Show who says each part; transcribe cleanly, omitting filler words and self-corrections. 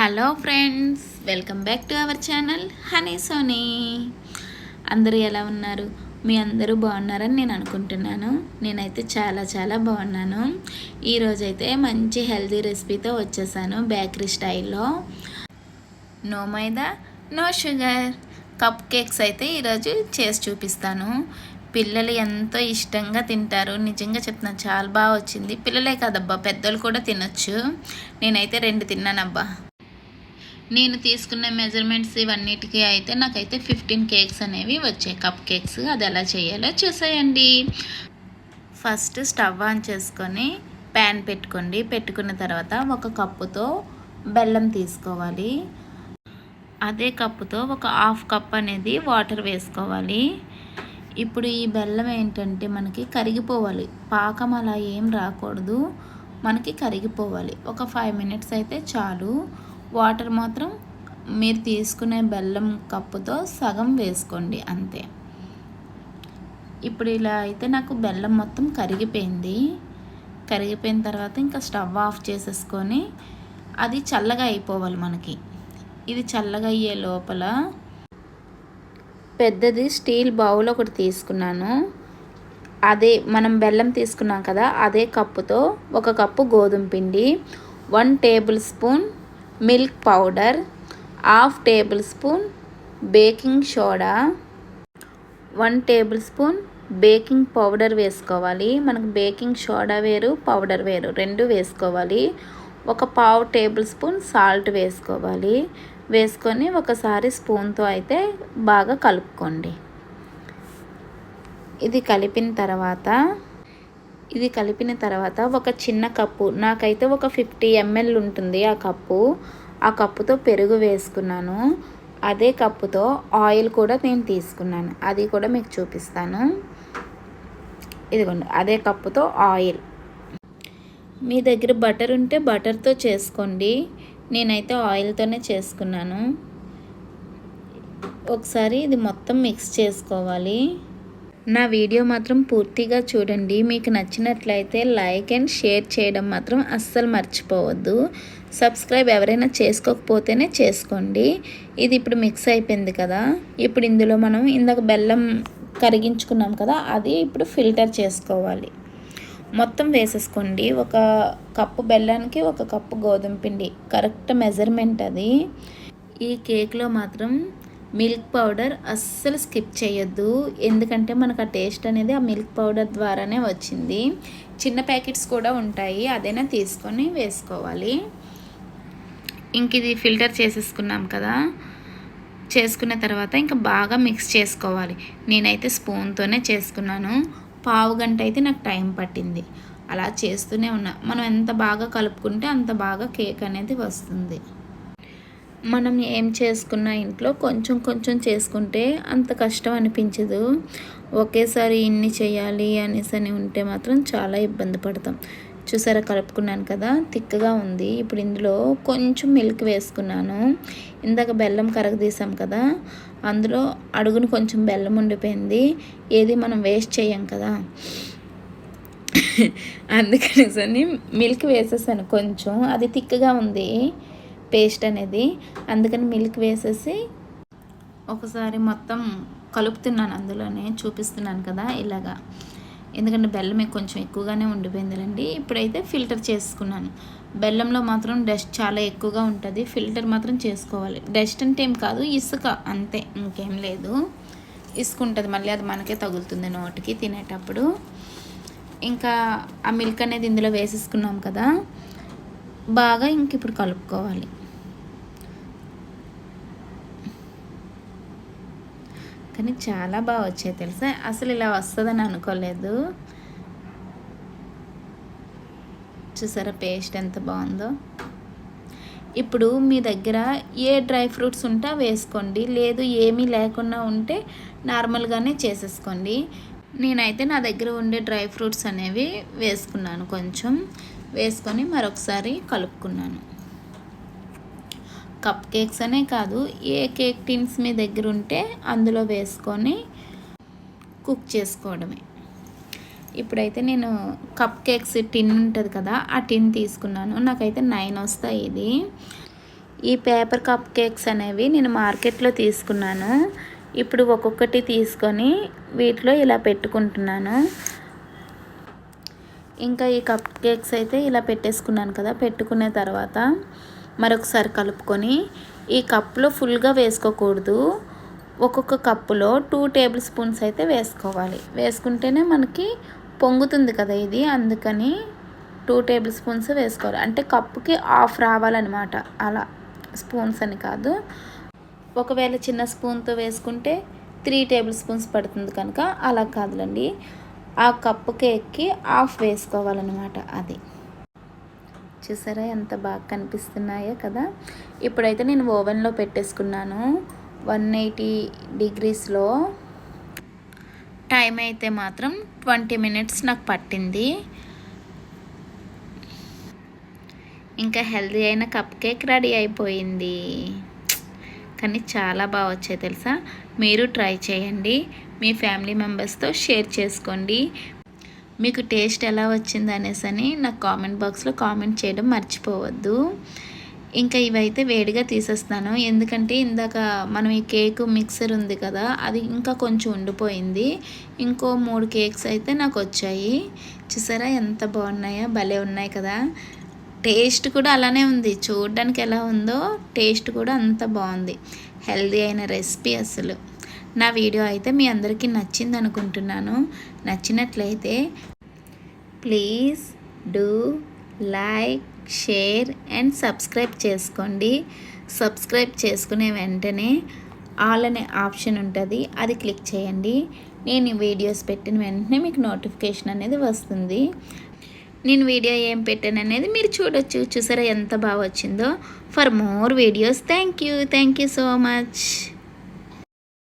Speaker 1: Hello friends, welcome back to our channel Honey Sony. అందరూ ఎలా ఉన్నారు? మీ అందరూ బాగున్నారని నేను అనుకుంటున్నాను. నేనైతే చాలా బాగున్నాను. ఈరోజైతే మంచి హెల్తీ రెసిపీతో వచ్చేసాను బేకరీ స్టైల్లో. నో మైదా, నో షుగర్ కప్ కేక్స్ అయితే ఈరోజు చేసి చూపిస్తాను. పిల్లలు ఎంతో ఇష్టంగా తింటారు. నిజంగా చెప్తున్నాను, చాలా బాగా వచ్చింది. పిల్లలే కాదబ్బా, పెద్దలు కూడా తినొచ్చు. నేనైతే 2 తిన్నానబ్బా. నేను తీసుకున్న మెజర్మెంట్స్ ఇవన్నిటికీ అయితే నాకైతే 15 కేక్స్ అనేవి వచ్చాయి, కప్ కేక్స్. అది ఎలా చేయాలో చూసేయండి. ఫస్ట్ స్టవ్ ఆన్ చేసుకొని ప్యాన్ పెట్టుకోండి. పెట్టుకున్న తర్వాత 1 కప్పుతో బెల్లం తీసుకోవాలి. అదే కప్పుతో 1/2 కప్ అనేది వాటర్ వేసుకోవాలి. ఇప్పుడు ఈ బెల్లం ఏంటంటే మనకి కరిగిపోవాలి. పాకం అలా ఏం రాకూడదు, మనకి కరిగిపోవాలి. ఒక 5 మినిట్స్ అయితే చాలు. వాటర్ మాత్రం మీరు తీసుకునే బెల్లం కప్పుతో సగం వేసుకోండి, అంతే. ఇప్పుడు ఇలా అయితే నాకు బెల్లం మొత్తం కరిగిపోయింది. కరిగిపోయిన తర్వాత ఇంకా స్టవ్ ఆఫ్ చేసేసుకొని అది చల్లగా అయిపోవాలి మనకి. ఇది చల్లగా అయ్యే లోపల పెద్దది స్టీల్ బౌల్ ఒకటి తీసుకున్నాను. అదే మనం బెల్లం తీసుకున్నాం కదా, అదే కప్పుతో 1 కప్పు గోధుమ పిండి, 1 table spoon milk powder, 1/2 table spoon baking soda, 1 table spoon baking powder వేసుకోవాలి. మనకు బేకింగ్ సోడా వేరు, పౌడర్ వేరు, 2 వేసుకోవాలి. 1/4 టేబుల్ స్పూన్ సాల్ట్ వేసుకోవాలి. వేసుకొని ఒకసారి స్పూన్తో అయితే బాగా కలుపుకోండి. ఇది కలిపిన తర్వాత ఒక చిన్న కప్పు, నాకైతే ఒక 50 ml ఉంటుంది ఆ కప్పుతో పెరుగు వేసుకున్నాను. అదే కప్పుతో ఆయిల్ కూడా నేను తీసుకున్నాను, అది కూడా మీకు చూపిస్తాను. ఇదిగోండి, అదే కప్పుతో ఆయిల్. మీ దగ్గర బటర్ ఉంటే బటర్తో చేసుకోండి. నేనైతే ఆయిల్తోనే చేసుకున్నాను. ఒకసారి ఇది మొత్తం మిక్స్ చేసుకోవాలి. నా వీడియో మాత్రం పూర్తిగా చూడండి. మీకు నచ్చినట్లయితే లైక్ అండ్ షేర్ చేయడం మాత్రం అస్సలు మర్చిపోవద్దు. సబ్స్క్రైబ్ ఎవరైనా చేసుకోకపోతేనే చేసుకోండి. ఇది ఇప్పుడు మిక్స్ అయిపోయింది కదా. ఇప్పుడు ఇందులో మనం ఇందాక బెల్లం కరిగించుకున్నాం కదా, అది ఇప్పుడు ఫిల్టర్ చేసుకోవాలి. మొత్తం వేసేసుకోండి. 1 కప్పు బెల్లానికి 1 కప్పు గోధుమ పిండి, కరెక్ట్ మెజర్మెంట్ అది. ఈ కేక్లో మాత్రం మిల్క్ పౌడర్ అస్సలు స్కిప్ చేయొద్దు, ఎందుకంటే మనకు ఆ టేస్ట్ అనేది ఆ మిల్క్ పౌడర్ ద్వారానే వచ్చింది. చిన్న ప్యాకెట్స్ కూడా ఉంటాయి, అదైనా తీసుకొని వేసుకోవాలి. ఇంక ఇది ఫిల్టర్ చేసేసుకున్నాం కదా. చేసుకున్న తర్వాత ఇంకా బాగా మిక్స్ చేసుకోవాలి. నేనైతే స్పూన్తోనే చేసుకున్నాను. 1/2 గంట అయితే నాకు టైం పట్టింది. అలా చేస్తూనే ఉన్నా. మనం ఎంత బాగా కలుపుకుంటే అంత బాగా కేక్ అనేది వస్తుంది. మనం ఏం చేసుకున్నా ఇంట్లో కొంచెం చేసుకుంటే అంత కష్టం అనిపించదు. ఒకేసారి ఇన్ని చేయాలి అని ఉంటే మాత్రం చాలా ఇబ్బంది పడతాం. చూసారా, కలుపుకున్నాను కదా, తిక్కగా ఉంది. ఇప్పుడు ఇందులో కొంచెం మిల్క్ వేసుకున్నాను. ఇందాక బెల్లం కరగదీసాం కదా, అందులో అడుగును కొంచెం బెల్లం ఉండిపోయింది. ఏది మనం వేస్ట్ చేయం కదా, అందుకని మిల్క్ వేసేసాను కొంచెం. అది తిక్కగా ఉంది పేస్ట్ అనేది, అందుకని మిల్క్ వేసేసి ఒకసారి మొత్తం కలుపుతున్నాను. అందులోనే చూపిస్తున్నాను కదా ఇలాగా, ఎందుకంటే బెల్లం కొంచెం ఎక్కువగానే ఉండిపోయిందిలేండి. ఇప్పుడైతే ఫిల్టర్ చేసుకున్నాను. బెల్లంలో మాత్రం డస్ట్ చాలా ఎక్కువగా ఉంటుంది, ఫిల్టర్ మాత్రం చేసుకోవాలి. డస్ట్ అంటే ఏం కాదు, ఇసుక అంతే, ఇంకేం లేదు. ఇసుక ఉంటుంది, మళ్ళీ అది మనకే తగులుతుంది నోటికి తినేటప్పుడు. ఇంకా ఆ మిల్క్ అనేది ఇందులో వేసేసుకున్నాం కదా, బాగా ఇంక ఇప్పుడు కలుపుకోవాలి. కానీ చాలా బాగా వచ్చాయి తెలుసా, అసలు ఇలా వస్తుందని అనుకోలేదు. చూసారా పేస్ట్ ఎంత బాగుందో. ఇప్పుడు మీ దగ్గర ఏ డ్రై ఫ్రూట్స్ ఉంటే వేసుకోండి, లేదు ఏమీ లేకుండా ఉంటే నార్మల్గానే చేసేసుకోండి. నేనైతే నా దగ్గర ఉండే డ్రై ఫ్రూట్స్ అనేవి వేసుకున్నాను. కొంచెం వేసుకొని మరొకసారి కలుపుకున్నాను. కప్ కేక్స్ అనే కాదు, ఏ కేక్ టిన్స్ మీ దగ్గర ఉంటే అందులో వేసుకొని కుక్ చేసుకోవడమే. ఇప్పుడైతే నేను కప్ కేక్స్ టిన్ ఉంటుంది కదా, ఆ టిన్ తీసుకున్నాను. నాకైతే 9 వస్తాయి. ఈ పేపర్ కప్ కేక్స్ అనేవి నేను మార్కెట్లో తీసుకున్నాను. ఇప్పుడు ఒక్కొక్కటి తీసుకొని వీటిలో ఇలా పెట్టుకుంటున్నాను. ఇంకా ఈ కప్ కేక్స్ అయితే ఇలా పెట్టేసుకున్నాను కదా. పెట్టుకున్న తర్వాత మరొకసారి కలుపుకొని ఈ కప్పులో ఫుల్గా వేసుకోకూడదు. ఒక్కొక్క కప్పులో 2 టేబుల్ స్పూన్స్ అయితే వేసుకోవాలి. వేసుకుంటేనే మనకి పొంగుతుంది కదా ఇది, అందుకని 2 టేబుల్ స్పూన్స్ వేసుకోవాలి. అంటే కప్పుకి హాఫ్ రావాలన్నమాట, అలా స్పూన్స్ అని కాదు. ఒకవేళ చిన్న స్పూన్తో వేసుకుంటే 3 టేబుల్ స్పూన్స్ పడుతుంది కనుక అలా కాదులండి, ఆ కప్పు కేక్కి హాఫ్ వేసుకోవాలన్నమాట. అది చూసారా ఎంత బాగా కనిపిస్తున్నాయో కదా. ఇప్పుడైతే నేను ఓవెన్లో పెట్టేసుకున్నాను 180 డిగ్రీస్లో. టైం అయితే మాత్రం 20 మినిట్స్ నాకు పట్టింది. ఇంకా హెల్దీ అయిన కప్ కేక్ రెడీ అయిపోయింది. కానీ చాలా బాగా వచ్చాయి తెలుసా. మీరు ట్రై చేయండి, మీ ఫ్యామిలీ మెంబర్స్తో షేర్ చేసుకోండి. మీకు టేస్ట్ ఎలా వచ్చింది అనేసి నాకు కామెంట్ బాక్స్లో కామెంట్ చేయడం మర్చిపోవద్దు. ఇంకా ఇవైతే వేడిగా తీసేస్తాను, ఎందుకంటే ఇందాక మనం ఈ కేక్ మిక్సర్ ఉంది కదా, అది ఇంకా కొంచెం ఉండిపోయింది. ఇంకో 3 కేక్స్ అయితే నాకు వచ్చాయి. చూసారా ఎంత బాగున్నాయో, భలే ఉన్నాయి కదా. టేస్ట్ కూడా అలానే ఉంది, చూడడానికి ఎలా ఉందో టేస్ట్ కూడా అంత బాగుంది. హెల్దీ అయిన రెసిపీ అసలు. నా వీడియో అయితే మీ అందరికీ నచ్చింది అనుకుంటున్నాను. నచ్చినట్లయితే please do like, share and subscribe చేసుకోండి. సబ్స్క్రైబ్ చేసుకునే వెంటనే ఆల్ అనే ఆప్షన్ ఉంటుంది, అది క్లిక్ చేయండి. నేను వీడియోస్ పెట్టిన వెంటనే మీకు నోటిఫికేషన్ అనేది వస్తుంది. నేను వీడియో ఏం పెట్టాను అనేది మీరు చూడొచ్చు. చూసారా ఎంత బాగా వచ్చిందో. For more videos thank you so much.